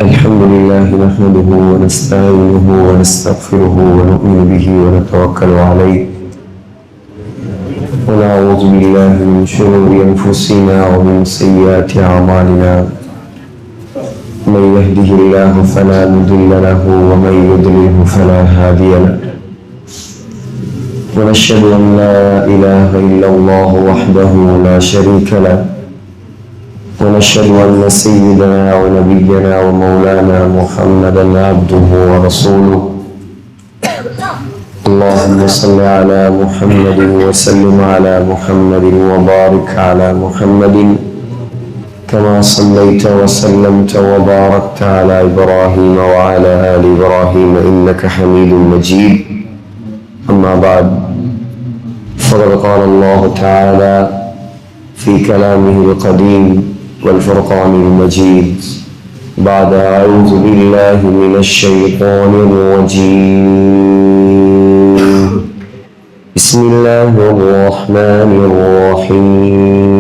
الحمد لله نحمده ونستعينه ونستغفره ونؤمن به ونتوكل عليه ونعوذ بالله من شرور أنفسنا ومن سيئات أعمالنا من يهده الله فلا مضل له ومن يضلله فلا هادي له ونشهد أن لا إله إلا الله وحده لا شريك له ونشهد أن سيدنا ونبينا ومولانا محمدا عبده ورسوله اللهم صل على محمد وسلم على محمد وبارك على محمد كما صليت وسلمت وباركت على إبراهيم وعلى آل إبراهيم إنك حميد مجيد أما بعد فقد قال الله تعالى في كلامه القديم والفرقان المجيد بعد أعوذ بالله من الشيطان الرجيم بسم الله الرحمن الرحيم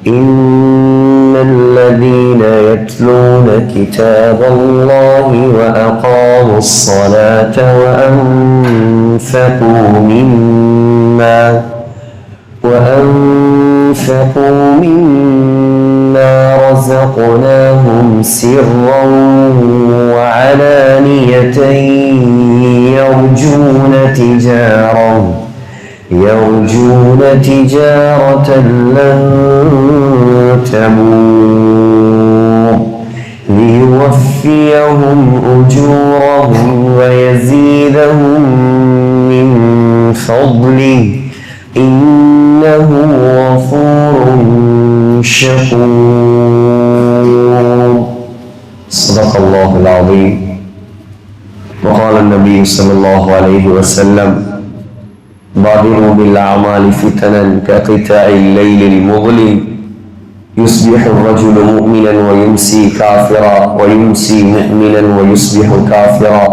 إن الذين يتلون كتاب الله وأقاموا الصلاة وأنفقوا مما رزقناهم سرا وعلانية يرجون تجارة لن تبور ليوفيهم أجورهم ويزيدهم من فضله إنه غفور شكور صدق الله العظيم وقال النبي صلى الله عليه وسلم بادروا بالأعمال فتنا كقطع الليل المظلم يصبح الرجل مؤمنا ويمسي كافرا ويمسي مؤمنا ويصبح كافرا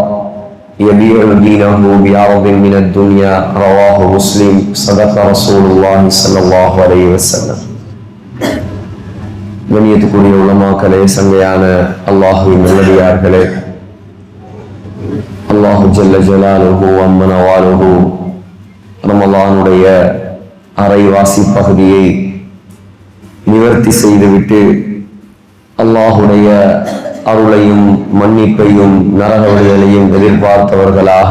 يبيع دينه بعرض من الدنيا رواه مسلم صدق رسول الله صلى الله عليه وسلم. கண்ணியத்துக்குரிய உலமாக்களே, சங்கையான அல்லாஹுவின் நல்லடியார்களே, அல்லாஹு ஜல்ல ஜலாலுஹு அம்மனவாலுஹு ரமலானுடைய அரைவாசி பகுதியை நிவர்த்தி செய்துவிட்டு அல்லாஹுடைய அருளையும் மன்னிப்பையும் நரகவழிகளையும் எதிர்பார்த்தவர்களாக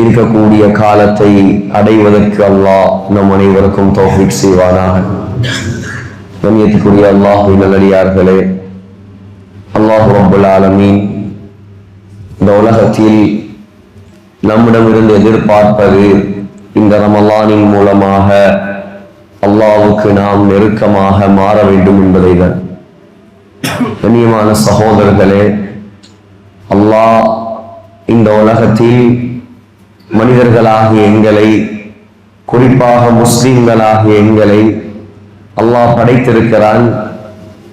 இருக்கக்கூடிய காலத்தை அடைவதற்கு அல்லாஹ் நம் அனைவருக்கும் தௌஃபீக் செய்வானாக. கண்ணியத்துக்குரிய அல்லாஹ்வின் நல்லடியார்களே, அல்லாஹ் ரப்பல் ஆலமீன் இந்த உலகத்தில் நம்மிடமிருந்து எதிர்பார்ப்பது இந்த ரமலானின் மூலமாக அல்லாஹ்வுக்கு நாம் நெருக்கமாக மாற வேண்டும் என்பதை தான். கண்ணியமான சகோதரர்களே, அல்லாஹ் இந்த உலகத்தில் மனிதர்களாகிய எங்களை, குறிப்பாக முஸ்லிம்களாகிய எங்களை அல்லாஹ் படைத்திருக்கிறான்.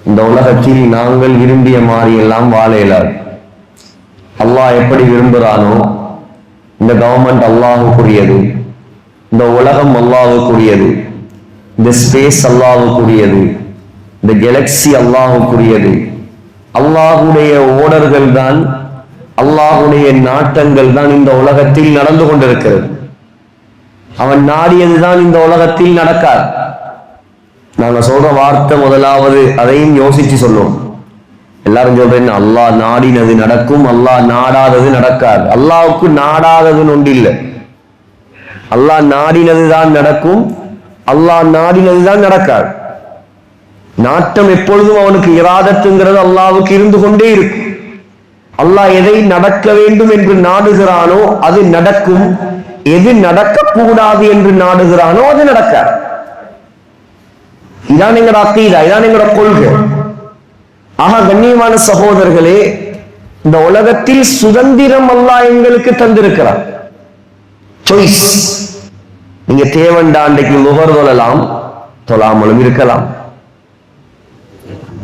இந்த உலகத்தில் நாங்கள் விரும்பிய மாதிரி எல்லாம் வாழ இயலாது. அல்லாஹ் எப்படி விரும்புகிறானோ, இந்த கவர்மெண்ட் அல்லாஹ்வுக்குரியது, இந்த உலகம் அல்லாஹ்வுக்குரியது, இந்த ஸ்பேஸ் அல்லாஹ்வுக்குரியது, இந்த கேலக்சி அல்லாஹ்வுக்குரியது. அல்லாஹ்வுடைய ஓடர்கள் தான், அல்லாஹ்வுடைய நாட்டங்கள் தான் இந்த உலகத்தில் நடந்து கொண்டிருக்கிறது. அவன் நாடியதுதான் இந்த உலகத்தில் நடக்காது. நாங்க சொல்ற வார்த்தை முதலாவது அதையும் யோசிச்சு சொல்லுவோம். எல்லாரும் சொல்றேன், அல்லாஹ் நாடினது நடக்கும், அல்லாஹ் நாடாதது நடக்காது. அல்லாஹ்வுக்கு நாடாததுன்னு ஒன்று இல்லை. அல்லாஹ் நாடினது தான் நடக்கும், அல்லாஹ் நாடினது தான் நடக்காது. நாட்டம் எப்பொழுதும் அவனுக்கு இராதத்துங்கிறது அல்லாஹ்வுக்கு இருந்து கொண்டே இருக்கும். அல்லாஹ் எதை நடக்க வேண்டும் என்று நாடுகிறானோ அது நடக்கும், எது நடக்கக்கூடாது என்று நாடுகிறானோ அது நடக்காது. இதான் எங்களோட அக்கீதா, இதான் எங்களோட கொள்கை. ஆக கண்ணியமான சகோதரர்களே, இந்த உலகத்தில் சுதந்திரம் அல்லாஹ் எங்களுக்கு தந்திருக்கிறார். சாய்ஸ். நீங்க தேவண்டாண்டைக்கு முகர் தொழலாம், தொழாமலும் இருக்கலாம்.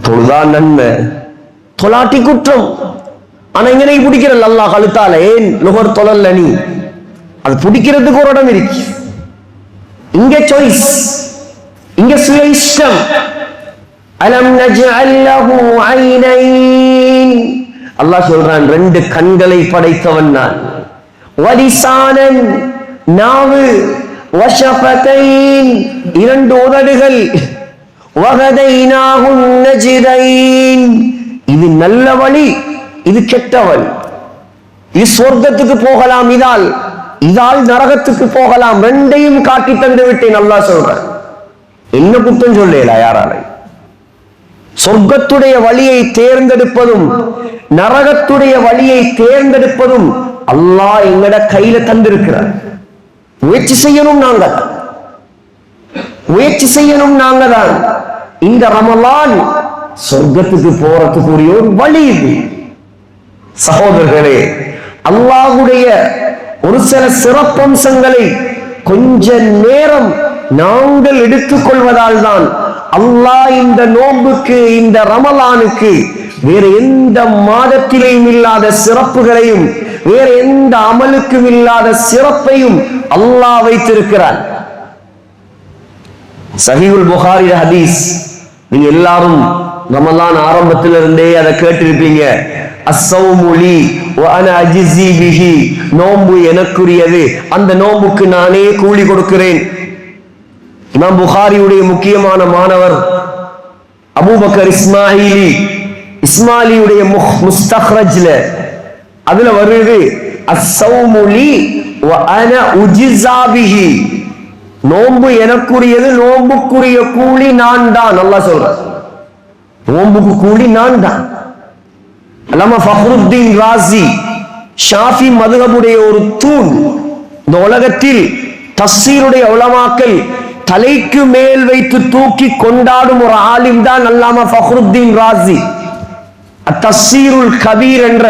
தொழுதான் நன்மை, தொலாட்டி குற்றம். ஆனா இங்க பிடிக்கிறல்ல அல்லாஹ் கழுத்தால, ஏன் லுகர் தொழல்ல நீ? அது பிடிக்கிறதுக்கு ஒரு இடம் இருக்கு. இங்க சாய்ஸ், இங்க சுய இஷ்டம். அலம் நஜ்அல் லஹு ஐனைன், அல்லாஹ் சொல்றான் ரெண்டு கண்களை படைத்தவன் நான், வலிசானன் நாவு, வஷஃபதைன் இரண்டு உதடுகள், வஹதைனாஹு நஜ்தைன் இது நல்ல வழி, இது கெட்ட வழி, இது சொர்க்கத்துக்கு போகலாம், இதால் நரகத்துக்கு போகலாம், ரெண்டையும் காட்டி தந்து விட்டேன் அல்லாஹ் சொல்றான். என்ன குற்றம் சொல்லல யாராலை? சொர்க்கத்துடைய வழியை தேர்ந்தெடுப்பதும் நரகத்துடைய வழியை தேர்ந்தெடுப்பதும் அல்லாஹ் எங்கட கையில தந்திருக்கிறார். முயற்சி செய்யணும் நாங்க தான். இந்த ரமலான் சொர்க்கத்துக்கு போறதுக்குரிய ஒரு வழி இது. சகோதரர்களே, அல்லாஹ்வுடைய ஒரு சில சிறப்பம்சங்களை கொஞ்ச நேரம் நாங்கள் எடுத்துக்கொள்வதால் தான் அல்லாஹ் இந்த நோன்புக்கு, இந்த ரமலானுக்கு வேற எந்த மாதத்திலேயும் இல்லாத சிறப்புகளையும் வேற எந்த அமலுக்கும் இல்லாத சிறப்பையும் அல்லாஹ் வைத்திருக்கிறார். சஹீஹுல் புகாரி ஹதீஸ், நீங்க எல்லாரும் ரமலான் ஆரம்பத்திலிருந்தே அதை கேட்டிருப்பீங்க. அஸ்ஸௌமு லீ வ அனா அஜ்ஸி பிஹி, நோன்பு எனக்குரியது, அந்த நோன்புக்கு நானே கூலி கொடுக்கிறேன். இமாம் புகாரியுடைய முக்கியமான மாணவர் அபூபக்கர் இஸ்மாயிலியுடைய முஸ்தக்ரஜ்ல அதுல வருது அஸ்ஸௌமு லீ வ அனா உஜ்ஸா பிஹி, நோன்பு எனக்குரியது, நோன்புக்குரிய கூலி நான் தான். அல்லாஹ் சொல்றார், நோன்புக்கு கூலி நான் தான். அல்லாமா ஃபக்ருத்தீன் ராஸி ஷாஃபி மதுஹபுடைய ஒரு தூண். இந்த உலகத்தில் தஃசீருடைய உலமாக்கள் தலைக்கு மேல் வைத்து தூக்கி கொண்டாடும் ஒரு ஆலிம் தான் அல்லாமா ஃபக்ருத்தீன் ராஸி. தஃசீருல் கபீர் என்ற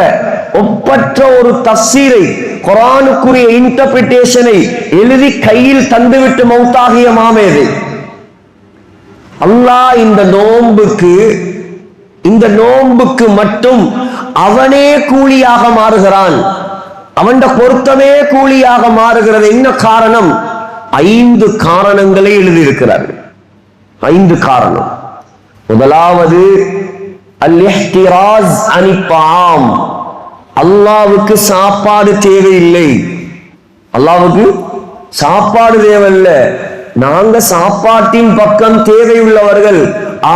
ஒப்பற்ற ஒரு தஃசீரை, குர்ஆனுக்குரிய இன்டர்பிரிட்டேஷனை எழுதி கையில் தந்துவிட்டு மௌத்தாகிய மாமேதை. அல்லாஹ் இந்த நோன்புக்கு மட்டும் அவனே கூலியாக மாறுகிறான், அவன் பொருத்தமே கூலியாக மாறுகிறது. என்ன காரணம்? 5 காரணங்களை எழுதியிருக்கிறார்கள். 5 காரணம். முதலாவது அல்-இஹ்திராஸ் அனித்-தஆம், அல்லாஹ்வுக்கு சாப்பாடு தேவையில்லை. அல்லாஹ்வுக்கு சாப்பாடு தேவையில்லை, நாங்க சாப்பாட்டின் பக்கம் தேவையுள்ளவர்கள்.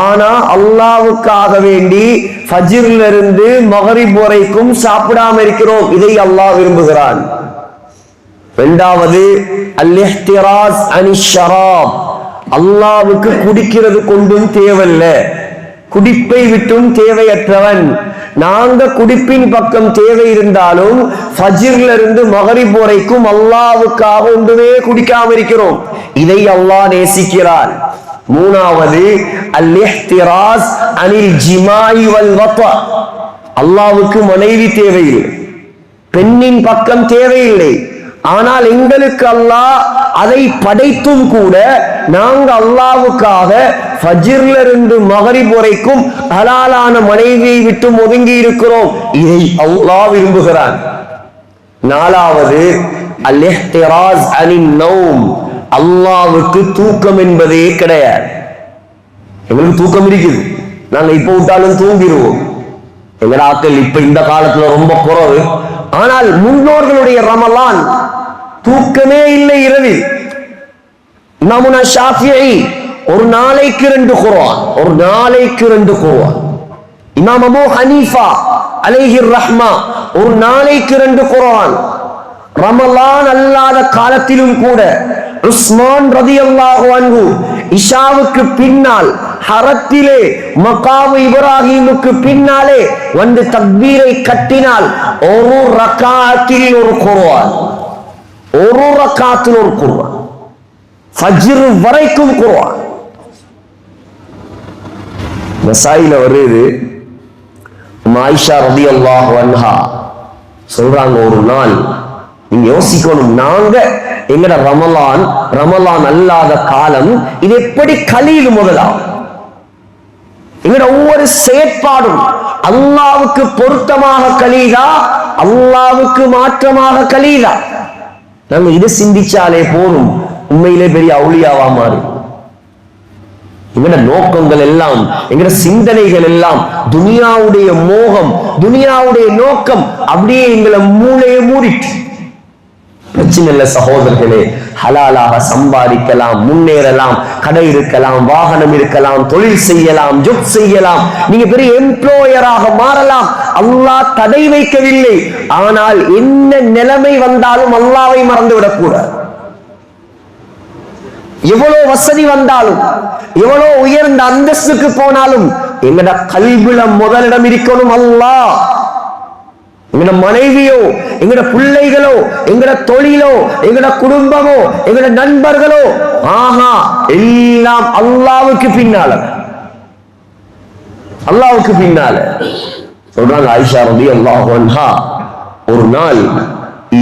ஆனா அல்லாஹ்வுக்காக வேண்டி ஃபஜ்ர்ல இருந்து மக்ரிப் வரைக்கும் சாப்பிடாம இருக்கிறோம். இதை அல்லாஹ் விரும்புகிறான். இரண்டாவது அல்-இஹ்திராஸ் அனிஷ்-ஷராப், அல்லாஹ்வுக்கு குடிக்கிறது கொண்டும் தேவையில்லை, குடிப்பை விட்டும் தேவையற்றவன். நாங்க குடிப்பின் பக்கம் தேவை இருந்தாலும் ஃபஜ்ர்ல இருந்து மக்ரிப் வரைக்கும் அல்லாஹ்வுக்காக ஒன்றுமே குடிக்காம இருக்கிறோம். இதை அல்லாஹ் நேசிக்கிறான். மூணாவது அல்-இஹ்திராஸ் அனில் ஜிமாஇ வல் வத்அ, அல்லாஹ்வுக்கு மனைவி தேவையில்லை, பெண்ணின் பக்கம் தேவையில்லை. ஆனால் எங்களுக்கு அல்லாஹ் அதை படைத்தும் கூட நாங்க அல்லாஹ்வுக்காக ஃபஜ்ர்ல இருந்து மக்ரிப் வரைக்கும் ஹலாலான மனைவியை விட்டு ஒதுங்கி இருக்கிறோம். இதை அல்லாஹ் விரும்புகிறான். நாலாவது அல்-இஹ்திராஸ் அனின் நௌம், அல்லாஹ்வுக்கு தூக்கம் என்பதே கிடையாது. எங்களுக்கு தூக்கம் இருக்குது, நாங்க இப்ப விட்டாலும் தூங்கிடுவோம். எங்கட ஆட்கள் இப்ப இந்த காலத்துல ரொம்ப குறைவு. ஆனால் முன்னோர்களுடைய ரமலான் தூக்கமே இல்லை இரவில். இமாமுனா ஷாஃபிஈ ஒரு நாளைக்கு 2 குர்ஆன், ஒரு நாளைக்கு 2 குர்ஆன். இமாம் அபூ ஹனீஃபா அலைஹிர் ரஹ்மா ஒரு நாளைக்கு 2 குர்ஆன். ரமலான் அல்லாத காலத்திலும் கூட உஸ்மான் ரலியல்லாஹு அன்ஹு இஷாவுக்கு பின்னால் ஹரத்திலே மகாம் இப்ராஹிமுக்கு பின்னாலே வந்து தக்பீரை கட்டினால் ஒரு ரக்காத்தில் ஒரு குர்ஆன், ஒரு ரக்காத்தில் ஒரு குர்ஆன், ஃபஜ்ர் வரைக்கும் குர்ஆன். நசாயில வருது, ஆயிஷா ரலியல்லாஹு அன்ஹா சொல்றாங்க, ஒரு நாள் நீங்க யோசிக்கணும், நாங்க எங்கட ரமலான் அல்லாத காலம் இது எப்படி கலீல் முதலாம்? எங்கட ஒவ்வொரு செயற்பாடும் அல்லாஹ்வுக்கு பொருத்தமாக கலீலா, அல்லாஹ்வுக்கு மாற்றமாக கலீலா? நாங்க இதை சிந்திச்சாலே போதும், உண்மையிலே பெரிய அவுலியாவா மாறி. எங்கட நோக்கங்கள் எல்லாம், எங்கட சிந்தனைகள் எல்லாம் துனியாவுடைய மோகம், துனியாவுடைய நோக்கம் அப்படியே எங்களை மூளையை மூடிட்டு. பிரச்சனை இல்ல சகோதரர்களே, ஹலாலாக சம்பாதிக்கலாம், முன்னேறலாம், கடை இருக்கலாம், வாகனம் இருக்கலாம், தொழில் செய்யலாம், ஜாப் செய்யலாம், நீங்க பெரிய எம்ப்ளாயராக மாறலாம். அல்லாஹ் தடை வைக்கவில்லை. ஆனால் என்ன நிலைமை வந்தாலும் அல்லாஹ்வை மறந்து விடக்கூடாது. எவ்வளவு வசதி வந்தாலும், எவ்வளவு உயர்ந்த அந்தஸ்துக்கு போனாலும் எங்கட கல்வில முதலிடம் இருக்கணும் அல்லாஹ். எங்கட மனைவியோ, எங்கட பிள்ளைகளோ, எங்கட தொழிலோ, எங்கட குடும்பமோ, எங்கட நண்பர்களோ, ஆஹா எல்லாம் அல்லாஹ்வுக்கு பின்னால, அல்லாஹ்வுக்கு பின்னால. சொல்றாங்க ஆயிஷா ரலியல்லாஹு அன்ஹா, ஒரு நாள்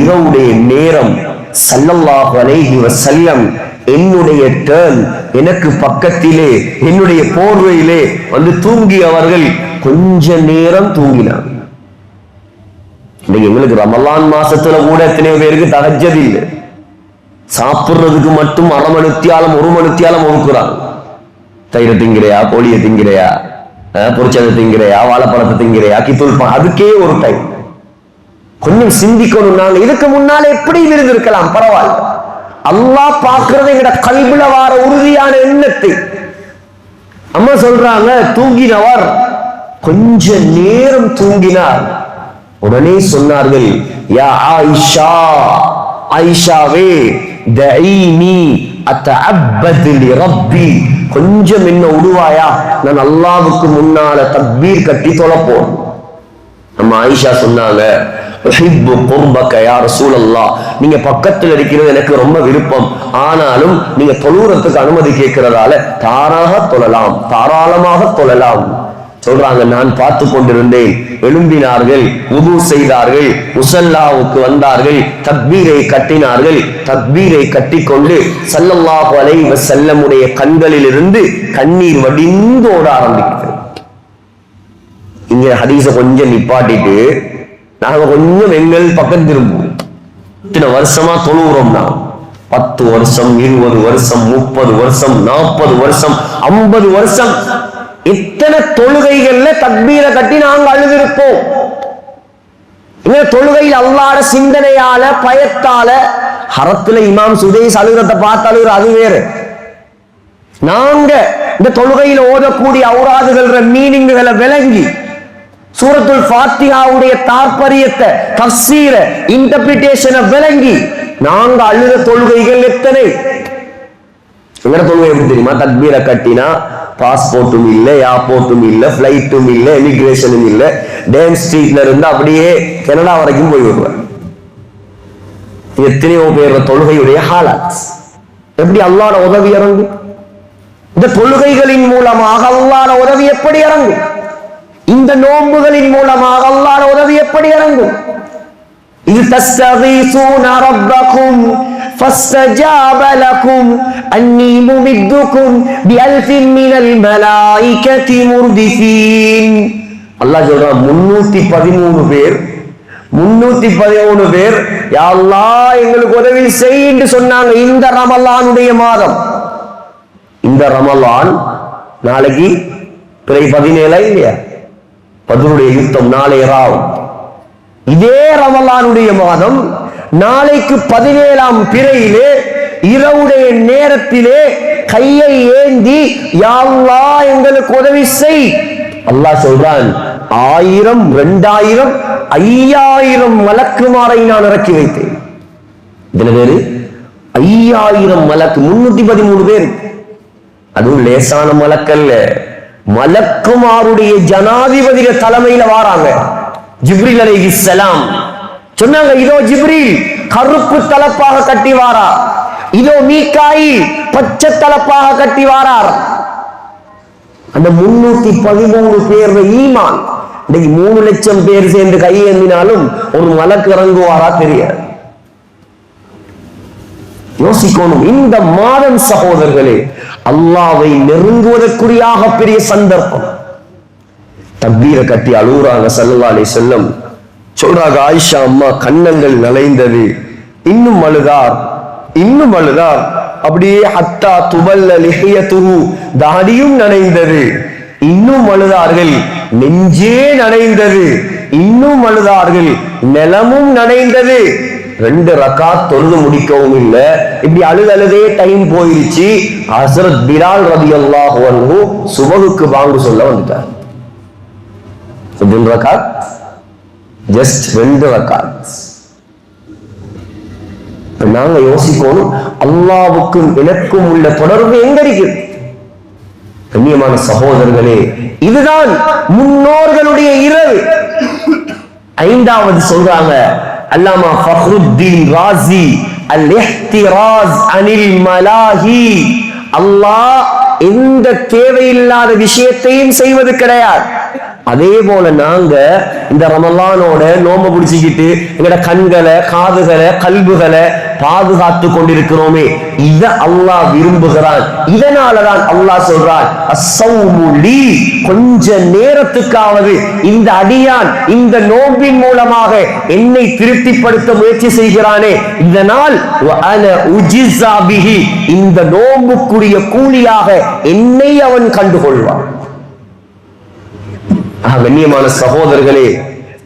இரவுடைய நேரம் ஸல்லல்லாஹு அலைஹி வஸல்லம் என்னுடைய டர்ன், எனக்கு பக்கத்திலே என்னுடைய போர்வையிலே வந்து தூங்கியவர்கள் கொஞ்ச நேரம் தூங்கினார். எங்களுக்கு ரமலான் மாசத்துல கூட எத்தனையோ பேருக்கு தஹஜ்ஜத் இல்லை. சாப்பிடுறதுக்கு மட்டும் அரை மணித்தியாலம் ஒரு மணித்தியாலம் ஒதுக்குறாங்க. தயிரை திங்கிறையா, கோழியை திங்கிறையா, பொரிச்சதை திங்கிறையா, வாழைப்பழத்தை திங்கிறையா, கித்துல், அதுக்கே ஒரு டைம். கொஞ்சம் சிந்திக்கணும். நாங்க இதுக்கு முன்னால எப்படி இருந்திருக்கலாம், பரவாயில்ல. அல்லாஹ் பார்க்கிறது எங்கட கல்வில வார உறுதியான எண்ணத்தை. அம்மா சொல்றாங்க, தூங்கினவர் கொஞ்ச நேரம் தூங்கினார். உடனே சொன்னார்கள், யா ஆயிஷா, ஆயிஷாவே, தஈனி அத்தஅப்பது லிரப்பி, கொஞ்சம் என்ன விடுவாயா, நான் அல்லாஹ்வுக்கு முன்னால தக்பீர் கட்டி தொழப்போம். நம்ம ஆயிஷா சொன்னாங்க, உஹிப்பு குர்பக யா ரசூலல்லாஹ், நீங்க பக்கத்தில் இருக்கிறது எனக்கு ரொம்ப விருப்பம். ஆனாலும் நீங்க தொழுறதுக்கு அனுமதி கேட்கிறதால தாராக தொழலாம், தாராளமாக தொழலாம். சொல்றாங்க, நான் பார்த்து கொண்டிருந்தேன். எழும்பினார்கள், உது செய்தார்கள், முஸல்லாவுக்கு வந்தார்கள், தக்பீரை கட்டினார்கள். தக்பீரை கட்டிக்கொண்டு ஸல்லல்லாஹு அலைஹி வஸல்லமுடைய கண்களில் இருந்து கண்ணீர் வடிந்தோட ஆரம்பிக்கிறது. இங்க ஹதீஸ கொஞ்சம் நிப்பாட்டிட்டு நாங்க கொஞ்சம் எங்கள் பக்கம் திரும்புவோம். இத்தனை வருஷமா தொழுகிறோம். நான் 10 வருஷம், 20 வருஷம், 30 வருஷம், 40 வருஷம், 50 வருஷம், இத்தனை தொழுகைகள்ல தக்பீரை கட்டி நாங்க அழுதிருப்போம். இந்த தொழுகையில் அல்லாஹ்ட சிந்தனையால, பயத்தால, ஹரத்துல இமாம் சுதைஸ் அழுகிறத பார்த்து அழுகிற அது வேறு. நாங்க இந்த தொழுகையில் ஓதக்கூடிய ஔராதுகள மீனிங்குகளை விளங்கி, சூரத்துல் ஃபாத்திஹாவுடைய தாற்பரியத்தை, தஃசீர, இன்டர்பிரிட்டேஷனை விளங்கி நாங்க அழுத தொழுகைகள் எத்தனை. எங்கட தொழுகை எப்படி தெரியுமா? தக்பீரை கட்டினா பாஸ்போர்ட்டும் இல்ல, ஏர்போர்ட்டும் இல்ல, பிளைட்டும் இல்ல, இமிகிரேஷனும் இல்ல, டேம் ஸ்ட்ரீட்ல இருந்து அப்படியே கனடா வரைக்கும் போய் வருவார். எத்தனையோ பேர் தொழுகையுடைய ஹாலாத். எப்படி அல்லாஹ்ட உதவி இறங்கும்? இந்த தொழுகைகளின் மூலமாக அல்லாஹ்ட உதவி எப்படி இறங்கும்? இந்த நோன்புகளின் மூலமாக அல்லாஹ்ட உதவி எப்படி இறங்கும்? இது தஸ்தகீஸூன ரப்பக்கும் فاستجاب لكم أني ممدكم بألف من الملائكة مردفين. அல்லாஹ் சொல்றான், 313 பேர், 313 பேர் யா அல்லாஹ் எங்களுக்கு உதவி செய் என்று சொன்னாங்க. இந்த ரமலானுடைய மாதம், இந்த ரமலான் நாளைக்கு பிறை 17 இல்லையா, பத்ருடைய யுத்தம் நாளை ராவ். இதே ரமலானுடைய மாதம் நாளைக்கு 17ஆம் பிறையிலே இரவுடைய நேரத்திலே கையை ஏந்தி யா அல்லாஹ் எங்களுக்கு உதவி செய். அல்லாஹ் சொல்றான், 1000, 2000, 5000 மலக்குமாரை நான் இறக்கி வைத்தேன். இதுல பேரு 5000 மலக்கு, 313 பேர். அதுவும் லேசான மலக்கல்ல, மலக்குமாருடைய ஜனாதிபதிகள் தலைமையில வாராங்க. ஜிப்ரீல் அலைஹிஸ்ஸலாம் சொன்னாங்க, இதோ ஜிப்ரீல் கருப்பு தலப்பாக கட்டி வாரார், இதோ மீகாயில் பச்சை தலப்பாக கட்டி வாரார். அந்த 313 பேர் ஈமான். இன்னைக்கு 3 லட்சம் பேர் சேர்ந்து கையேந்தினாலும் ஒரு மலக்கு இறங்குவாரா தெரியாது. யோசிக்கணும். இந்த மாதம் சகோதரர்களே அல்லாஹ்வை நெருங்குவதற்குரிய பெரிய சந்தர்ப்பம். தக்பீரை கட்டி அழுகுறாங்க ஸல்லல்லாஹு அலைஹி வஸல்லம். சொல்றாங்க, ஆயிஷா அம்மா கன்னங்கள் நலைந்தது, இன்னும் அழுதார், இன்னும் அழுதார். அப்படியே ஹத்தா துபல்ல லிஹியத்துஹு, தாடியும் நனைந்தது. இன்னும் அழுதார்கள், நெஞ்சே நனைந்தது. இன்னும் அழுதார்கள், நிலமும் நனைந்தது. 2 ரக்காத் தொழுது முடிக்கவும் இல்லை. இப்படி அழுதே டைம் போயிருச்சு. ஹஸ்ரத் பிலால் ரலியல்லாஹு அன்ஹு சுபஹுக்கு பாங்கு சொல்ல வந்துட்டார். ரக்காத், ஜஸ்ட் 2 ரக்காத். நாங்க யோசிக்கணும், அல்லாஹ்வுக்கும் எனக்கும் உள்ள தொடர்பு எங்க இருக்கு? கண்ணியமான சகோதரர்களே, இதுதான் முன்னோர்களுடைய இரவு. 5வது சொல்றாங்க அல்லாமா ஃபக்ருத்தீன் ராஸி, அல்-இஹ்திராஸ் அனில் மலாஹி. அல்லாஹ் எந்த தேவையில்லாத விஷயத்தையும் செய்வது கிடையாது. அதே போல நாங்க இந்த ரமலானோட நோம்பு பிடிச்சிக்கிட்டு எங்கட கண்களை, காதுகளை, கல்புகளை பாதுகாத்து கொண்டிருக்கிறோமே, இத அல்லாஹ் விரும்புகிறான். இதனாலதான் அல்லாஹ் சொல்றான், அஸ்ஸௌமு லீ, கொஞ்ச நேரத்துக்காவது இந்த அடியான் இந்த நோம்பின் மூலமாக என்னை திருப்திப்படுத்த முயற்சி செய்கிறானே, இதனால் வஅன உஜிஸா பிஹி, இந்த நோம்புக்குரிய கூலியாக என்னை அவன் கண்டுகொள்வான். கண்ணியமான சகோதரர்களே,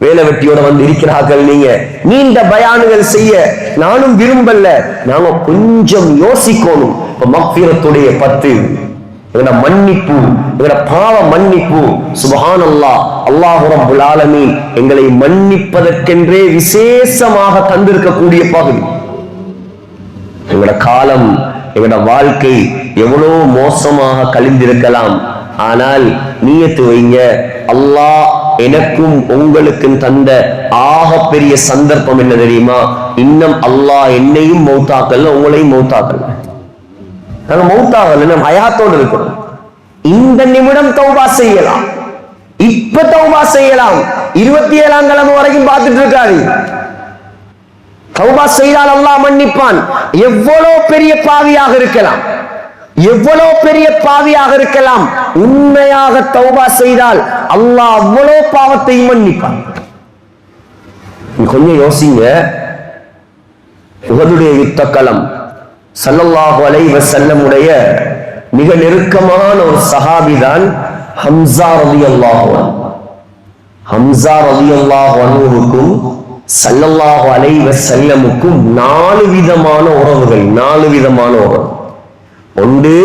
வேலை வெட்டியோட வந்து இருக்கிறார்கள். நீங்க நீண்ட பயான்கள் செய்ய நானும் விரும்பல. நாங்க கொஞ்சம் யோசிக்கணும். இப்ப மக்ஃபிரத்துடைய 10, எங்கட மன்னிப்பு, எங்கட பாவ மன்னிப்பு. சுப்ஹானல்லாஹ், அல்லாஹ் ரப்புல் ஆலமீன் எங்களை மன்னிப்பதற்கென்றே விசேஷமாக தந்திருக்கக்கூடிய பகுதி. எங்கட காலம், எங்கட வாழ்க்கை எவ்வளவு மோசமாக கழிந்திருக்கலாம். ஆனால் நியத்து வைங்க, அல்லாஹ் எனக்கும் உங்களுக்கும் தந்த ஆக பெரிய சந்தர்ப்பம் என்ன தெரியுமா? இன்னும் அல்லாஹ் என்னையும் மௌத்தாக்கல்ல, உங்களையும் மௌத்தாக்கல்ல. நாங்க மௌத்தாகல, நம்ம ஹயாத்தோடு இருக்கிறோம். இந்த நிமிடம் தௌபா செய்யலாம், இப்ப தௌபா செய்யலாம். 27ஆம் கிழமை வரைக்கும் பார்த்துட்டு இருக்காரு. தௌபா செய்தால் அல்லாஹ் மன்னிப்பான். எவ்வளவு பெரிய பாவியாக இருக்கலாம், எவ்வளவு பெரிய பாவியாக இருக்கலாம், உண்மையாக தௌபா செய்தால் அல்லாஹ் அவ்வளவு பாவத்தை மன்னிப்பான். கொஞ்சம் யோசிங்க. உஹதுடைய யுத்த களம், ஸல்லல்லாஹு அலைஹி வஸல்லம் உடைய மிக நெருக்கமான ஒரு சஹாபி தான் ஹம்ஸா ரலியல்லாஹு அன்ஹு. ஹம்ஸா ரலியல்லாஹு அன்ஹுவுக்கும் ஸல்லல்லாஹு அலைஹி வஸல்லமுக்கும் 4 விதமான உறவுகள். 4 விதமான உறவு. ஒன்று,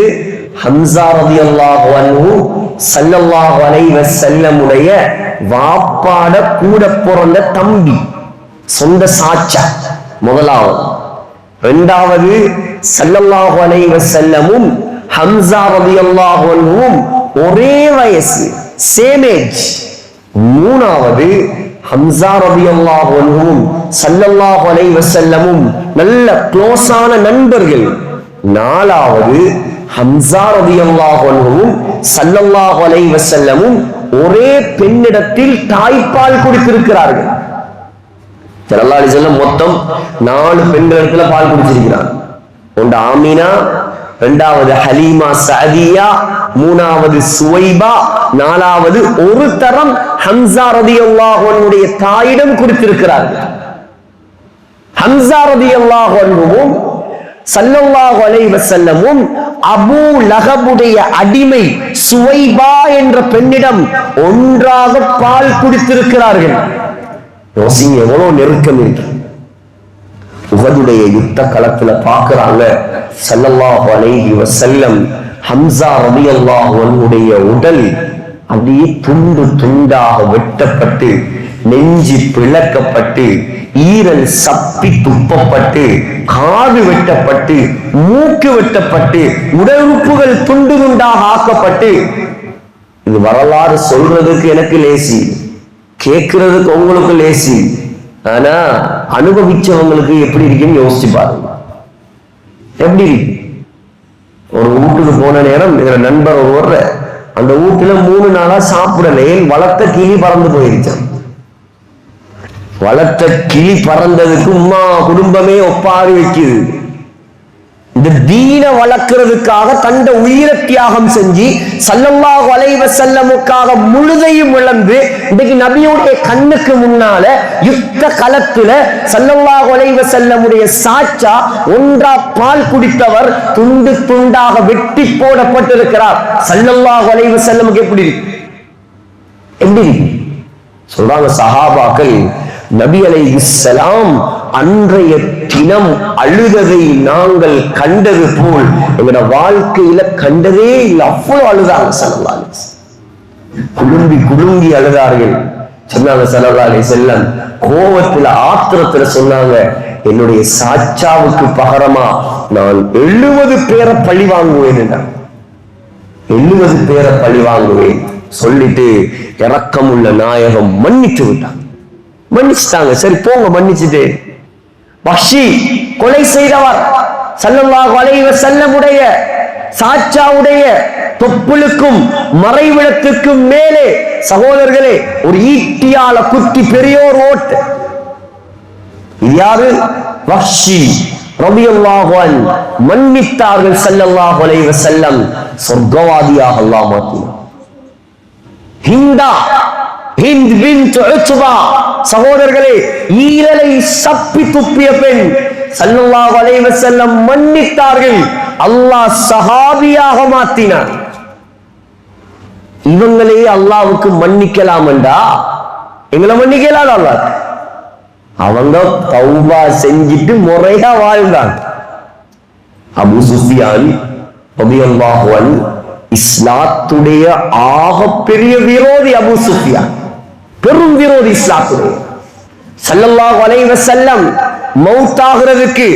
ஹம்ஸா ரலியல்லாஹு அன்ஹு ஸல்லல்லாஹு அலைஹி வஸல்லம் உடைய வாப்பாட கூட பிறந்த தம்பி, சொந்த சாச்சா, முதலாவது. இரண்டாவது, ஸல்லல்லாஹு அலைஹி வஸல்லமும் ஹம்ஸா ரலியல்லாஹு அன்ஹுவும் ஒரே வயசு, சேம் ஏஜ். மூணாவது, ஹம்ஸா ரலியல்லாஹு அன்ஹுவும் ஸல்லல்லாஹு அலைஹி வஸல்லமும் நல்ல க்ளோஸான நண்பர்கள். நாலாவது, ஹம்ஸா ரலியல்லாஹு அன்ஹுவும் ஸல்லல்லாஹு அலைஹி வஸல்லமும் ஒரே பெண்ணிடத்தில் தாய்ப்பால் குடித்திருக்கிறார்கள். ஸல்லல்லாஹு அலைஹி வஸல்லம் மொத்தம் 4 பெண்களிடத்துல பால் குடிச்சிருக்கிறார். ஒன்று ஆமினா, இரண்டாவது ஹலீமா சஅதியா, மூணாவது சுவைபா, நாலாவது ஒரு தரம் ஹம்ஸா ரலியல்லாஹு அன்ஹுடைய தாயிடம் குடித்திருக்கிறார்கள். ஹம்ஸா ரலியல்லாஹு அன்ஹுவும் ஸல்லல்லாஹு அலைஹி வஸல்லமும் அபூ லஹபுடைய அடிமை சுவைபா என்ற பெண்ணிடம் ஒன்றாக பால் குடித்திருக்கிறார்கள். யோசிங்க, எவ்வளவு நெருக்கம் இருக்கு. உஹதுடைய யுத்த களத்துல பாக்குறாங்க, ஸல்லல்லாஹு அலைஹி வஸல்லம் ஹம்ஸா ரலியல்லாஹு அன்ஹுடைய உடல் அப்படியே துண்டு துண்டாக வெட்டப்பட்டு, நெஞ்சு பிளக்கப்பட்டு, ஈரல் சப்பி துப்பப்பட்டு, காது வெட்டப்பட்டு, மூக்கு வெட்டப்பட்டு, உடல் உறுப்புகள் துண்டு துண்டாக ஆக்கப்பட்டு. இது வரலாறு சொல்றதுக்கு எனக்கு லேசி, கேட்கறதுக்கு உங்களுக்கு லேசி. ஆனா அனுபவிச்சவங்களுக்கு எப்படி இருக்குன்னு யோசிச்சு பாருங்க. எப்படி இருக்கு? ஒரு வீட்டுக்கு போன நேரம் எங்க நண்பர் ஒருவர் அந்த வீட்டுல 3 நாளா சாப்பிடல. வளர்த்த கிளி பறந்து போயிருச்சான். வளர்த்த கிளி பறந்ததுக்கு உம்மா குடும்பமே ஒப்பாரி வைக்குது. இந்த தீன வளர்க்கிறதுக்காக தண்ட உயிரை தியாகம் செஞ்சு ஸல்லல்லாஹு அலைஹி வஸல்லமுக்காக முழுதையும் இழந்து இன்னைக்கு நபியுடைய கண்ணுக்கு முன்னால யுத்த களத்துல ஸல்லல்லாஹு அலைஹி வஸல்லமுடைய சாச்சா ஒன்றா பால் குடித்தவர் துண்டு துண்டாக வெட்டி போடப்பட்டிருக்கிறார். ஸல்லல்லாஹு அலைஹி வஸல்லமுக்கு எப்படி சொல்றாங்க சஹாபாக்கள், நபி அலைஹிஸ்ஸலாம் அன்றைய தினம் அழுததை நாங்கள் கண்டது போல் எங்களோட வாழ்க்கையில கண்டதே இல்லை. அவ்வளவு அழுதாங்க ஸல்லல்லாஹு அலைஹி வஸல்லம். குலுங்கி குலுங்கி அழுதார்கள். சொன்னாங்க ஸல்லல்லாஹு அலைஹி வஸல்லம், கோபத்துல ஆத்திரத்துல சொன்னாங்க, என்னுடைய சாச்சாவுக்கு பகரமா நான் 70 பேரை பழி வாங்குவேன். 70 பேரை பழி வாங்குவேன் சொல்லிட்டு இரக்கமுள்ள நாயகம் மன்னித்து விட்டாங்க. மன்னிச்சுட்டாங்க. சரி போங்க மன்னிச்சுட்டு. வஹ்ஷி கொலை செய்தவர் ஸல்லல்லாஹு அலைஹி வஸல்லமுடைய சாச்சாவுடைய தொப்புளுக்கும் மறைவிடத்துக்கும் மேலே சகோதரர்களே ஒரு ஈட்டியால குத்தி பெரியோர் ஓட்டு. இது யாரு? வஹ்ஷி ரலியல்லாஹு அன்ஹு. மன்னித்தார்கள் ஸல்லல்லாஹு அலைஹி வஸல்லம். சொர்க்கவாதியாக அல்லாஹ் மாற்றினார். ஹிந்தா ஹிந்த் பின்த் உத்பா சகோதரர்களே, ஈரலை சப்பி துப்பிய பெண் ஸல்லல்லாஹு அலைஹி வஸல்லம் மன்னித்தார்கள். அல்லாஹ் சஹாபியாக மாற்றினார். இவங்களே அல்லாஹ்வுக்கு மன்னிக்கலாம்டா, எங்களை மன்னிக்கலாம் அல்லாஹ். அவங்க தௌபா செஞ்சிட்டு முறையா வாழ்ந்தாங்க. அபூ சுஃபியான் ரலியல்லாஹு அன்ஹு இஸ்லாத்துடைய ஆகப்பெரிய விரோதி. அபூ சுஃபியான் பெரும் விரோதி இஸ்லாத்துடைய. ஸல்லல்லாஹு அலைஹி வஸல்லம் மௌத்தாகிறதுக்கு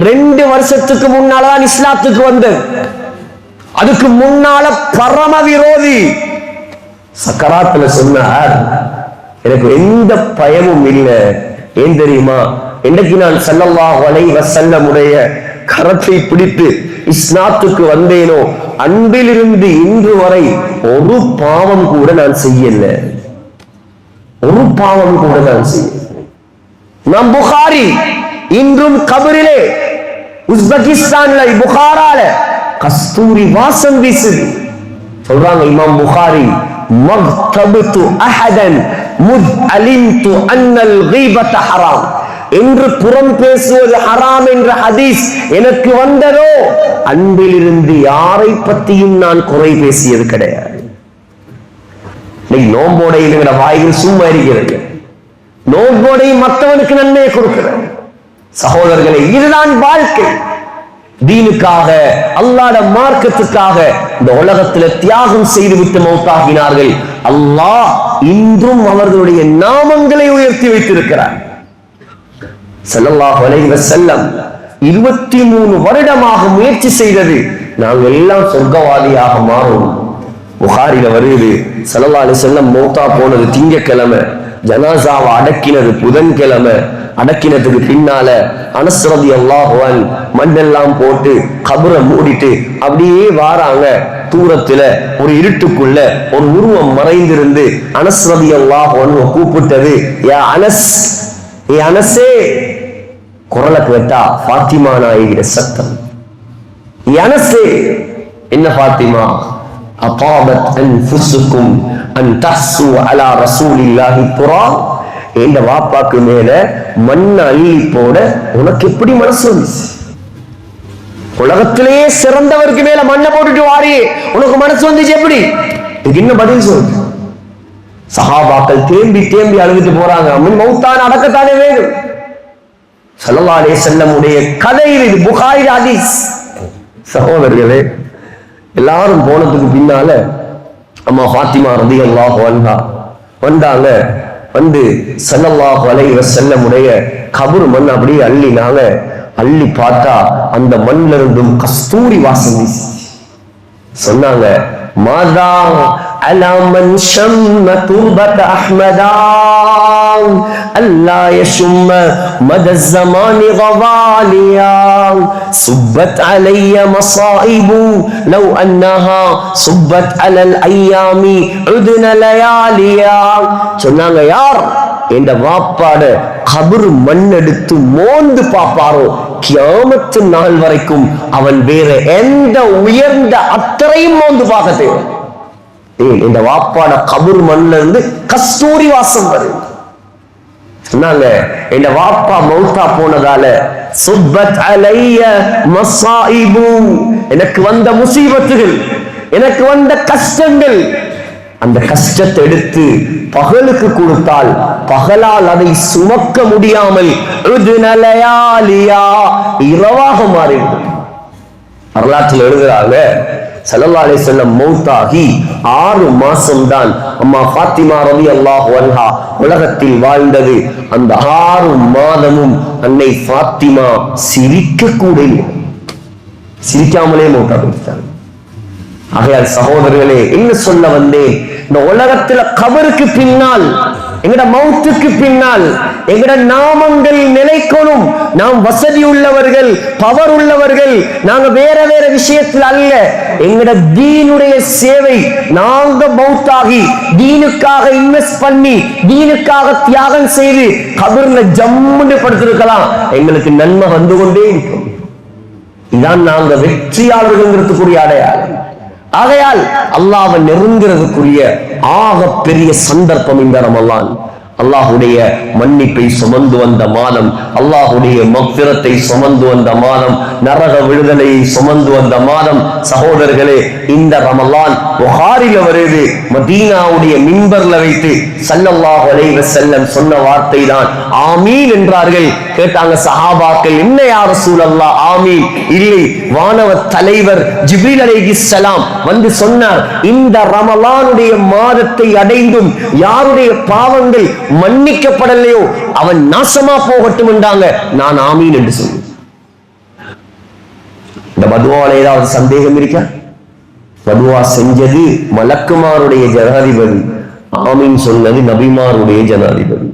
2 வருஷத்துக்கு முன்னால்தான் இஸ்லாத்துக்கு வந்தது. அதுக்கு முன்னால பரம விரோதி. சக்கராத்துல சொன்னார், எனக்கு எந்த பயமும் இல்லை. ஏன் தெரியுமா? இன்னைக்கு நான் ஸல்லல்லாஹு அலைஹி வஸல்லமுடைய கரத்தை பிடித்து இஸ்லாத்துக்கு வந்தேனோ அன்பிலிருந்து இன்று வரை ஒரு பாவம் கூட நான் செய்யல. ஒரு பாவம் கூட நான் செய்ய. நாம் புகாரி இன்றும் கபரிலே உஸ்பெகிஸ்தான்ல புகாரால கஸ்தூரி வாசம் வீசுது. சொல்றாங்க இமாம் புகாரி, மக்தபது அஹதன் முத் அலிம்து அன்னல் கீபத ஹராம். என்று புறம் பேசுவது ஹராம் என்ற ஹதீஸ் எனக்கு வந்ததோ அன்பிலிருந்து யாரை பற்றியும் நான் குறை பேசியது கிடையாது. நோம்போடை இருக்கிற வாய்கள் சும்மா இருக்கிறது. நோம்போடை மற்றவனுக்கு நன்மையை கொடுக்கிறது. சகோதரர்களே, இதுதான் வாழ்க்கை. தீனுக்காக, அல்லாஹ்வுடைய மார்க்கத்துக்காக இந்த உலகத்தில் தியாகம் செய்துவிட்டு மௌத்தாகினார்கள். அல்லாஹ் இன்றும் அவர்களுடைய நாமங்களை உயர்த்தி வைத்திருக்கிறார். ஸல்லல்லாஹு அலைஹி வஸல்லம் 23 வருடமாக முயற்சி செய்தது, நாங்கள் எல்லாம் சொர்க்கவாதியாக மாறும். புகாரில வருது, ஸல்லல்லாஹு அலைஹி வஸல்லம் மௌத்தா போனது திங்கட்கிழமை, ஜனாசாவை அடக்கினது புதன்கிழமை. அடக்கினதுக்கு பின்னால அனஸ் ரலியல்லாஹு அன்ஹு மண்ணெல்லாம் போட்டு கபரை மூடிட்டு அப்படியே வாராங்க. தூரத்துல ஒரு இருட்டுக்குள்ள ஒரு உருவம் மறைந்திருந்து அனஸ் ரலியல்லாஹு அன்ஹு கூப்பிட்டது, யா அனஸ், ஏ அனஸே. குரலை கேட்டா ஃபாத்திமா நாயகிற சத்தம். அனஸே, என்ன ஃபாத்திமா? அகாபத் அன்ஃபுசுக்கும் அன் தஹ்சு அலா ரசூலில்லாஹி துரா. இந்த வாப்பாக்கு மேல மண்ண அள்ளி போட உனக்கு எப்படி மனசு வந்துச்சு? உலகத்திலேயே சிறந்தவருக்கு மேல மண்ணை போட்டுட்டு வாரியே, உனக்கு மனசு வந்துச்சு எப்படி? இதுக்கு என்ன பதில் சொல்லு? சஹாபாக்கள் தேம்பி தேம்பி அழுதுட்டு போறாங்க. மௌத்தான் அடக்கத்தானே வேணும். ஸல்லல்லாஹு அலைஹி வஸல்லம் உடைய கதை இது, புகாரி ஹதீஸ். சகோதரர்களே, எல்லாரும் போனதுக்கு பின்னால அம்மா ஃபாத்திமா ரலியல்லாஹு அன்ஹா வந்தாங்க. வந்து ஸல்லல்லாஹு அலைஹி வஸல்லம் உடைய கபர் மண் அப்படியே அள்ளினாங்க. அள்ளி பார்த்தா அந்த மண்ணில இருந்தும் கஸ்தூரி வாசம் வீசி. சொன்னாங்க, மாதா على من شم تربة أحمدا ألا يشم مدى الزمان غواليا صبت علي مصائب لو أنها صبت على الأيام عدنا لياليا. சொன்னாங்க, யார் இந்த வாப்பாட கபர் மண்ணெடுத்து மோந்து பார்ப்பாரோ கியாமத்து நாள் வரைக்கும் அவன் வேற எந்த உயர்ந்த அத்தரையும் மோந்து பார்க்க தேவை. இந்த வாப்பாட கபர் மண்ணில இருந்து கஸ்தூரி வாசம் வரும். சொன்னாங்க, இந்த வாப்பா மௌத்தா போனதால சுப்பத் அலைய மஸாயிபு, எனக்கு வந்த முசீபத்துகள், எனக்கு வந்த கஷ்டங்கள், அந்த கஷ்டத்தை எடுத்து பகலுக்கு கொடுத்தால் பகலால் அதை சுமக்க முடியாமல் இரவாக மாறிவிடும். வரலாற்றில் எழுதுறாங்க, ஸல்லல்லாஹு அலைஹி வஸல்லம் மௌத்தாகி 6 மாசம் தான் அம்மா ஃபாத்திமா ரலியல்லாஹு அன்ஹா உலகத்தில் வாழ்ந்தது. அந்த 6 மாதமும் அன்னை ஃபாத்திமா சிரிக்க கூட இல்லை, சிரிக்காமலே மௌத்தா போயிட்டாங்க. ஆகையால் சகோதரர்களே, என்ன சொல்ல வந்தேன், இந்த உலகத்துல கபருக்கு பின்னால், எங்கட மௌத்துக்கு பின்னால் எங்கட நாமங்கள் நிலைக்கணும். நாம் வசதி உள்ளவர்கள், பவர் உள்ளவர்கள், நாங்க வேற வேற விஷயத்தில் அல்ல. எங்கட தீனுடைய சேவை, நாங்க மௌத்தாகி தீனுக்காக இன்வெஸ்ட் பண்ணி தீனுக்காக தியாகம் செய்து கபர்ல ஜம்முன்னு படுத்திருக்கலாம், எங்களுக்கு நன்மை வந்து கொண்டே இருக்கும். இதான் நாங்க வெற்றியாளர்களுக்குரிய அடையாளம். ஆகையால் அல்லாஹ்வை நெருங்கிறதுக்குரிய ஆக பெரிய சந்தர்ப்பம் இந்த ரமலான். அல்லாஹுடைய மன்னிப்பை சுமந்து வந்த மாதம், அல்லாஹுடைய மக்ஃபிரத்தை சுமந்து வந்த மாதம், நரக விடுதலையை சுமந்து வந்த மாதம். சகோதரர்களே, இந்த ரமலான் புகாரில வருது. மதீனாவுடைய மிம்பர்ல வைத்து ஸல்லல்லாஹு அலைஹி வஸல்லம் சொன்ன வார்த்தை தான் ஆமீன் என்றார்கள். கேட்டாங்க சஹாபாக்கள், என்ன யா ரசூலல்லாஹ் ஆமீன்? இல்லை, வானவ தலைவர் ஜிப்ரீல் அலைஹிஸ்ஸலாம் வந்து சொன்னார், இந்த ரமலானுடைய மாதத்தை அடைந்தும் யாருடைய பாவங்கள் மன்னிக்கப்படலையோ அவன் நாசமா போகட்டும் என்றாங்க. நான் ஆமீன் என்று சொன்னேன். இந்த பதுவால ஏதாவது சந்தேகம் இருக்கா? பதுவா செஞ்சது மலக்குமாருடைய ஜனாதிபதி, ஆமீன் சொன்னது நபிமாருடைய ஜனாதிபதி.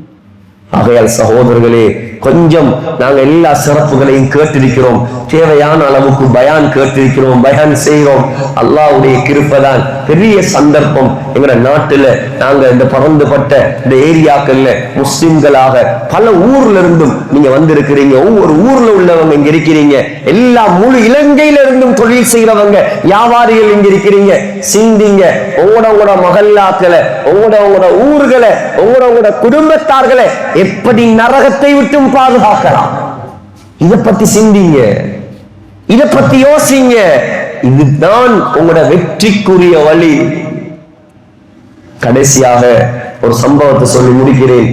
ஆகையால் சகோதரர்களே, கொஞ்சம் நாங்க எல்லா சிறப்புகளையும் கேட்டிருக்கிறோம், தேவையான அளவுக்கு பயான் கேட்டிருக்கிறோம், பயான் செய்கிறோம். அல்லாஹ்வுடைய கிருபைதான் பெரிய சந்தர்ப்பம். எங்க நாட்டுல நாங்க இந்த பறந்துபட்ட இந்த ஏரியாக்கள்ல முஸ்லிம்களாக பல ஊர்ல இருந்தும் நீங்க வந்திருக்கிறீங்க. ஒவ்வொரு ஊர்ல உள்ளவங்க இங்க இருக்கிறீங்க. எல்லா முழு இலங்கையில இருந்தும் தொழில் செய்யறவங்க, வியாபாரிகள் இங்க இருக்கிறீங்க. சிந்திங்க, உங்களோட மகல்லாக்களை, உங்களோட ஊர்களை, உங்களோட குடும்பத்தார்களை எப்படி நரகத்தை விட்டும் பாதுகாக்கலாம். இதை பத்தி சிந்திங்க, இதை பத்தி யோசிங்க. இதுதான் உங்களோட வெற்றிக்குரிய வழி. கடைசியாக ஒரு சம்பவத்தை சொல்லி முடிக்கிறேன்.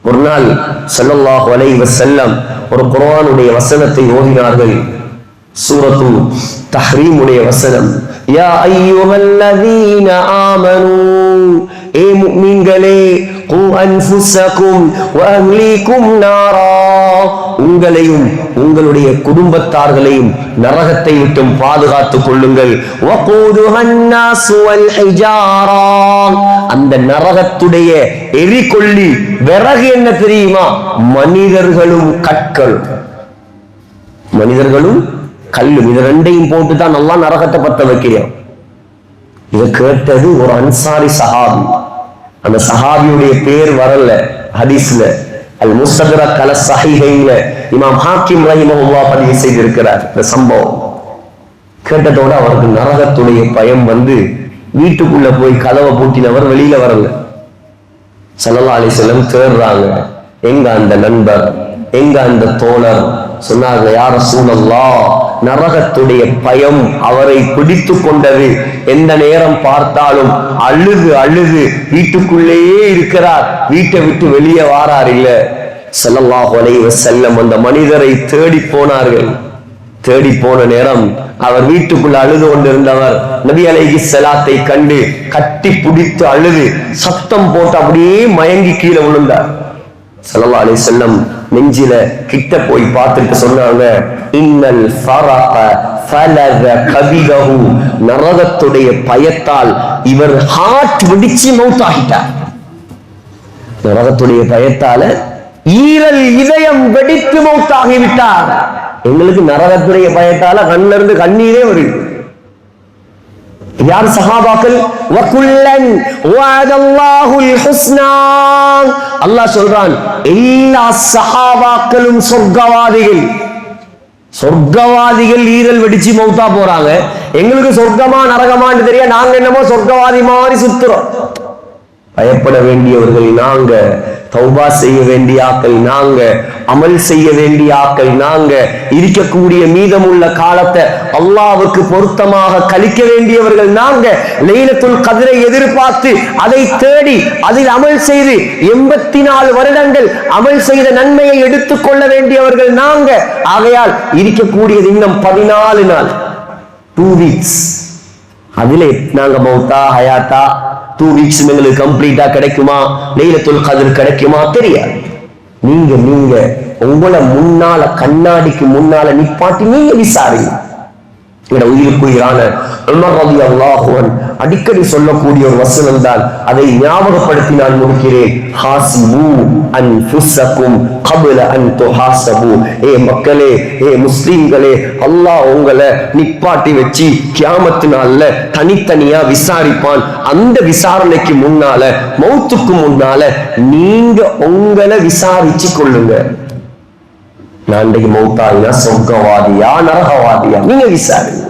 ஒரு நாள் ஸல்லல்லாஹு அலைஹி வஸல்லம் ஒரு குர்ஆனுடைய வசனத்தை ஓதினார்கள். சூரத்து தஹ்ரீமுடைய வசனம், யா அய்யுஹல்லதீன ஆமனூ, ஏ முஃமின்களே, கூ அன்ஃபுஸகும் வ அஹ்லீகும் நாரா, உங்களையும் உங்களுடைய குடும்பத்தார்களையும் நரகத்தை விட்டு பாதுகாத்துக் கொள்ளுங்கள். வகூதுஹன் நாஸ் வல் ஹிஜாரா, அந்த நரகத்துடைய எரிகொல்லி விறகு என்ன தெரியுமா? மனிதர்களும் கற்களும். மனிதர்களும் கல்லும், இது ரெண்டையும் போட்டு தான் நல்லா நரகத்தை பத்த வைக்கிறோம். இதை கேட்டது ஒரு அன்சாரி சஹாபி. அந்த சஹாபியுடைய பேர் வரல ஹதீஸ்ல. அல் முஸ்தத்ரக் அல ஸஹீஹைன்ல இமாம் ஹாக்கிம் ரஹிமஹுல்லாஹ் பதிவு செய்திருக்கிறார். இந்த சம்பவம் கேட்டதோட அவருக்கு நரகத்துடைய பயம் வந்து வீட்டுக்குள்ள போய் கதவை பூட்டினவர் வெளியில வரல. ஸல்லல்லாஹு அலைஹி வஸல்லம் தேடுறாங்க, எங்க அந்த நண்பர், எங்க அந்த தோழர்? சொன்னாங்க, யா ரசூலல்லாஹ், நரகத்துடைய பயம் அவரை பிடித்து கொண்டது. எந்த நேரம் பார்த்தாலும் அழுது அழுது வீட்டுக்குள்ளேயே இருக்கிறார், வீட்டை விட்டு வெளியே வாரார் இல்ல. ஸல்லல்லாஹு அலைஹி வஸல்லம் அந்த மனிதரை தேடி போனார்கள். தேடி போன நேரம் அவர் வீட்டுக்குள்ள அழுது கொண்டிருந்தவர் நபி அலைஹிஸ்ஸலாத்தை கண்டு கட்டி பிடித்து அழுது சத்தம் போட்டு அப்படியே மயங்கி கீழே விழுந்தார். ஸல்லல்லாஹு அலைஹி வஸல்லம் நெஞ்சில கிட்ட போய் பார்த்துட்டு சொன்னாங்க, இன்னல் ஃபரக ஃபலத கபிதஹு, நரகத்துடைய பயத்தால் இவர் ஹார்ட் வெடிச்சு மௌத்தாகிட்டார். நரகத்துடைய பயத்தால ஈரல் இதயம் வெடித்து மௌத்தாகிவிட்டார். எங்களுக்கு நரகத்துடைய பயத்தால கண்ணில இருந்து கண்ணீரே வருது. யார் சஹாபாக்கள்? வகுல்லன் வஅதல்லாஹுல் ஹுஸ்னா, அல்லாஹ் சொல்றான் எல்லா சஹாபாக்களும் சொர்க்கவாதிகள். சொர்க்கவாதிகள் ஈரல் வெடிச்சு மௌத்தா போறாங்க. எங்களுக்கு சொர்க்கமா நரகமான்னு தெரிய நாங்க என்னமோ சொர்க்கவாதி மாதிரி சுத்துறோம். பயப்பட வேண்டியவர்கள் நாங்க, தௌபா செய்ய வேண்டிய ஆக்கள் நாங்க, அமல் செய்ய வேண்டிய ஆக்கள் நாங்க, இருக்கக்கூடிய மீதமுள்ள காலத்தை அல்லாஹ்வுக்கு பொருத்தமாக கழிக்க வேண்டியவர்கள் நாங்க, லைலத்துல் கத்ரை எதிர்பார்த்து அதை தேடி அதில் அமல் செய்து 84 வருடங்கள் அமல் செய்த நன்மையை எடுத்துக் கொள்ள வேண்டியவர்கள் நாங்க. ஆகையால் இருக்கக்கூடியது இன்னும் 14 நாள், 2 வீக்ஸ். அதிலே நாங்க மௌத்தா ஹயாத்தா 2 வீக்ஸ் எங்களுக்கு கம்ப்ளீட்டா கிடைக்குமா, லைலத்துல் கத்ர் கிடைக்குமா தெரியாது. நீங்க உங்களை முன்னால கண்ணாடிக்கு முன்னால நிப்பாட்டி நீங்க விசாரிங்க. உயிருக்குயிரான உமர் ரலியல்லாஹு அன்ஹு அடிக்கடி சொல்லக்கூடிய ஒரு வசனம் தான், அதை ஞாபகப்படுத்தி நான் முடிக்கிறேன். ஹாசிபு அன்ஃபுஸக்கும் கப்ல அன் துஹாஸபு. ஏ மக்களே, ஏ முஸ்லிம்களே, அல்லாஹ் உங்களை நிப்பாட்டி வச்சு கியாமத் நாள்ல தனித்தனியா விசாரிப்பான். அந்த விசாரணைக்கு முன்னால, மௌத்துக்கு முன்னால நீங்க உங்களை விசாரிச்சு கொள்ளுங்க. நான் இன்றைக்கு மௌத்தாயினா சொர்க்கவாதியா நரகவாதியா நீங்க விசாரிங்க.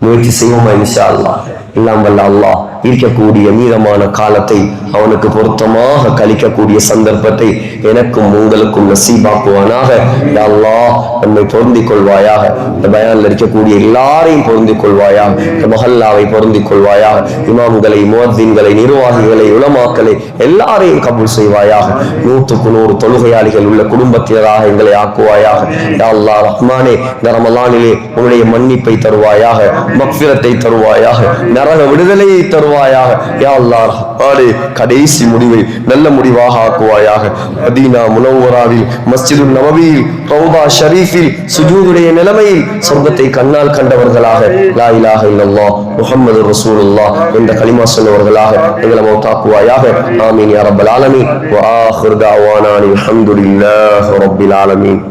முயற்சி செய்வோமா இன்ஷா அல்லாஹ். எல்லாம் வல்ல அல்லாஹ் இருக்கக்கூடிய மீதமான காலத்தை அவனுக்கு பொருத்தமாக கழிக்கக்கூடிய சந்தர்ப்பத்தை எனக்கும் உங்களுக்கும் நசீபாக்குவானாக. யா அல்லாஹ் நம்மை பொருந்திக் கொள்வாயாக. இந்த பயான்ல இருக்கக்கூடிய எல்லாரையும் பொருந்திக் கொள்வாயாக. இந்த மஹல்லாவை பொருந்திக் கொள்வாயாக. இமாம்களை, முஅத்தின்களை, நிர்வாகிகளை, உலமாக்களை எல்லாரையும் கபூல் செய்வாயாக. 100க்கு 100 தொழுகையாளிகள் உள்ள குடும்பத்தினராக எங்களை ஆக்குவாயாக. யா அல்லாஹ் ரஹ்மானே, இந்த ரமலானிலே உன்னுடைய மன்னிப்பை தருவாயாக, மக்ஃபிரத்தை தருவாயாக, நரக விடுதலையை தருவாயாக. யா அல்லாஹ் கடைசி முடிவை நல்ல முடிவாக ஆக்குவாயாக. மதீனா முனவ்வராவில், மஸ்ஜிதுன் நபவியில், ரௌதா ஷரீஃபில் சுஜூதுடைய நிலைமையில் சொர்க்கத்தை கண்ணால் கண்டவர்களாக, லா இலாஹ இல்லல்லாஹ் முஹம்மதுர் ரசூலுல்லாஹ் என்ற கலிமா சொன்னவர்களாக எங்களை மௌத்தாக்குவாயாக. ஆமீன் யா ரப்பல் ஆலமீன். வ ஆகிர் தஅவானா அல்ஹம்துலில்லாஹி ரப்பில் ஆலமீன்.